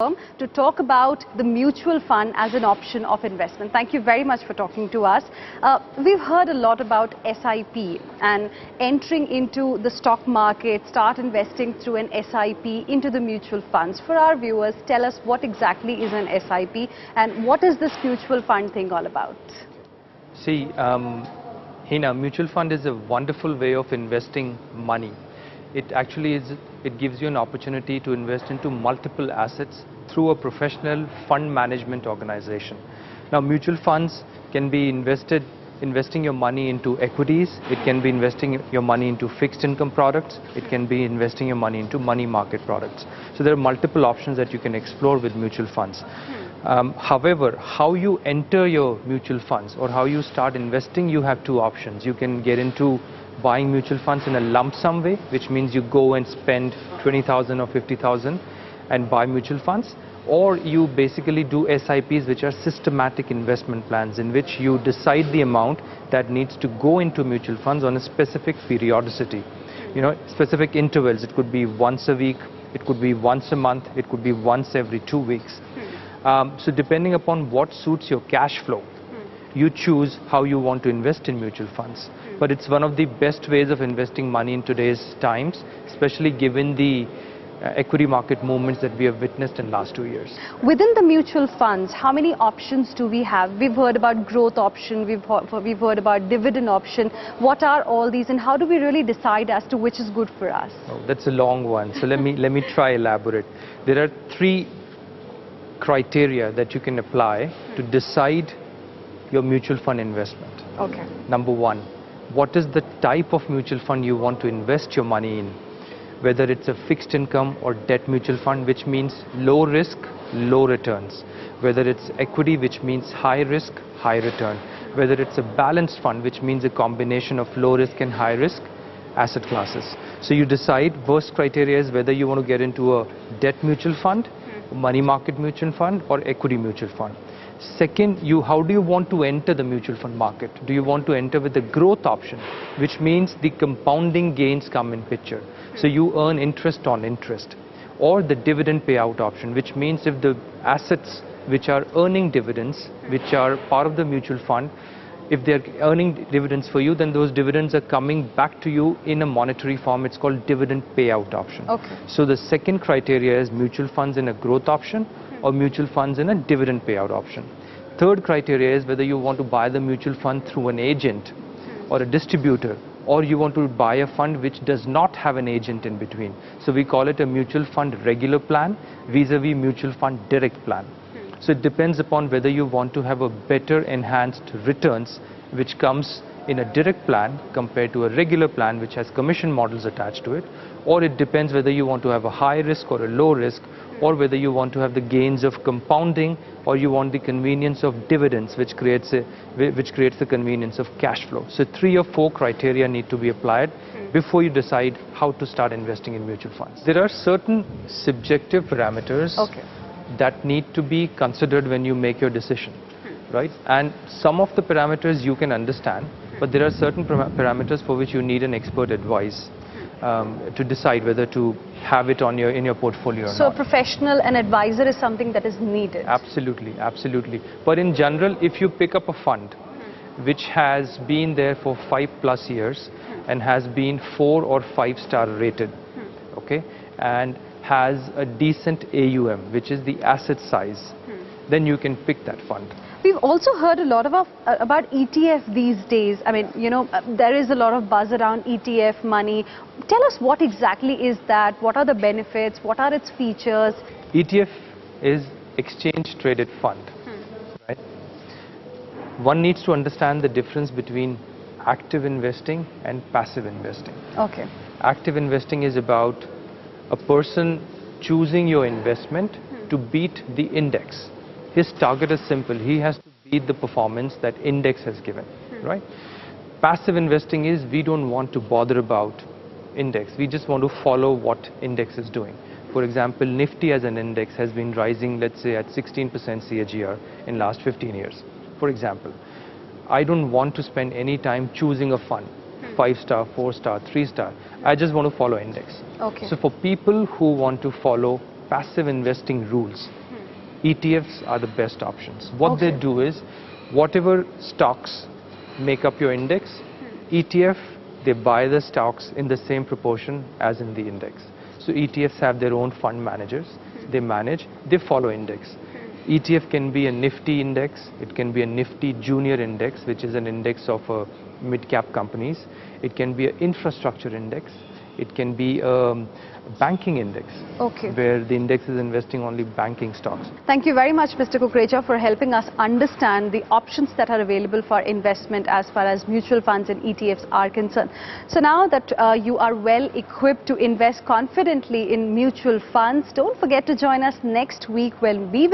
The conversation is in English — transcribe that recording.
Arumugam to talk about the mutual fund as an option of investment. Thank you very much for talking to us. We've heard a lot about SIP and entering into the stock market, start investing through an SIP into the mutual funds. For our viewers, tell us what exactly is an SIP and what is this mutual fund thing all about? See, Hina, mutual fund is a wonderful way of investing money. It gives you an opportunity to invest into multiple assets through a professional fund management organization. Now, mutual funds can be investing your money into equities, it can be investing your money into fixed income products, it can be investing your money into money market products. So there are multiple options that you can explore with mutual funds. However, how you enter your mutual funds or how you start investing, you have two options. You can get into buying mutual funds in a lump sum way, which means you go and spend 20,000 or 50,000 and buy mutual funds, or you basically do SIPs, which are systematic investment plans in which you decide the amount that needs to go into mutual funds on a specific periodicity. You know, specific intervals. It could be once a week, it could be once a month, it could be once every 2 weeks. So depending upon what suits your cash flow, you choose how you want to invest in mutual funds. But it's one of the best ways of investing money in today's times, especially given the equity market movements that we have witnessed in the last 2 years. Within the mutual funds, how many options do we have? We've heard about growth option, we've heard about dividend option. What are all these and how do we really decide as to which is good for us? Oh, that's a long one. So let me try elaborate. There are 3 criteria that you can apply to decide your mutual fund investment. Okay. Number 1, what is the type of mutual fund you want to invest your money in? Whether it's a fixed income or debt mutual fund, which means low risk, low returns. Whether it's equity, which means high risk, high return. Whether it's a balanced fund, which means a combination of low risk and high risk asset classes. So you decide, first criteria is whether you want to get into a debt mutual fund, money market mutual fund or equity mutual fund. Second, how do you want to enter the mutual fund market? Do you want to enter with the growth option, which means the compounding gains come in picture? So you earn interest on interest. Or the dividend payout option, which means if the assets which are earning dividends, which are part of the mutual fund, if they're earning dividends for you, then those dividends are coming back to you in a monetary form. It's called dividend payout option. Okay. So the second criteria is mutual funds in a growth option or mutual funds in a dividend payout option. Third criteria is whether you want to buy the mutual fund through an agent or a distributor, or you want to buy a fund which does not have an agent in between. So we call it a mutual fund regular plan vis-a-vis mutual fund direct plan. So it depends upon whether you want to have a better enhanced returns which comes in a direct plan compared to a regular plan which has commission models attached to it, or it depends whether you want to have a high risk or a low risk, or whether you want to have the gains of compounding or you want the convenience of dividends which creates the convenience of cash flow. So 3 or 4 criteria need to be applied before you decide how to start investing in mutual funds. There are certain subjective parameters that need to be considered when you make your decision, right? And some of the parameters you can understand, but there are certain parameters for which you need an expert advice to decide whether to have it in your portfolio or not. So a professional, an advisor is something that is needed. Absolutely, absolutely. But in general, if you pick up a fund which has been there for 5+ years and has been 4 or 5-star rated, okay, and has a decent AUM, which is the asset size, then you can pick that fund. We've also heard a lot about ETF these days. I mean, you know, there is a lot of buzz around ETF money. Tell us what exactly is that? What are the benefits? What are its features? ETF is exchange traded fund, right? One needs to understand the difference between active investing and passive investing. Okay. Active investing is about a person choosing your investment to beat the index. His target is simple. He has to beat the performance that index has given, right? Passive investing is we don't want to bother about index. We just want to follow what index is doing. For example, Nifty as an index has been rising, let's say, at 16% CAGR in last 15 years. For example, I don't want to spend any time choosing a fund, 5-star, 4-star, 3-star. I just want to follow index. Okay. So for people who want to follow passive investing rules, ETFs are the best options. What they do is, whatever stocks make up your index, ETF, they buy the stocks in the same proportion as in the index. So ETFs have their own fund managers, they manage, they follow index. ETF can be a Nifty index, it can be a Nifty Junior index, which is an index of mid-cap companies. It can be an infrastructure index. It can be a banking index, where the index is investing only banking stocks. Thank you very much, Mr. Kukreja, for helping us understand the options that are available for investment as far as mutual funds and ETFs are concerned. So now that you are well equipped to invest confidently in mutual funds, don't forget to join us next week when we will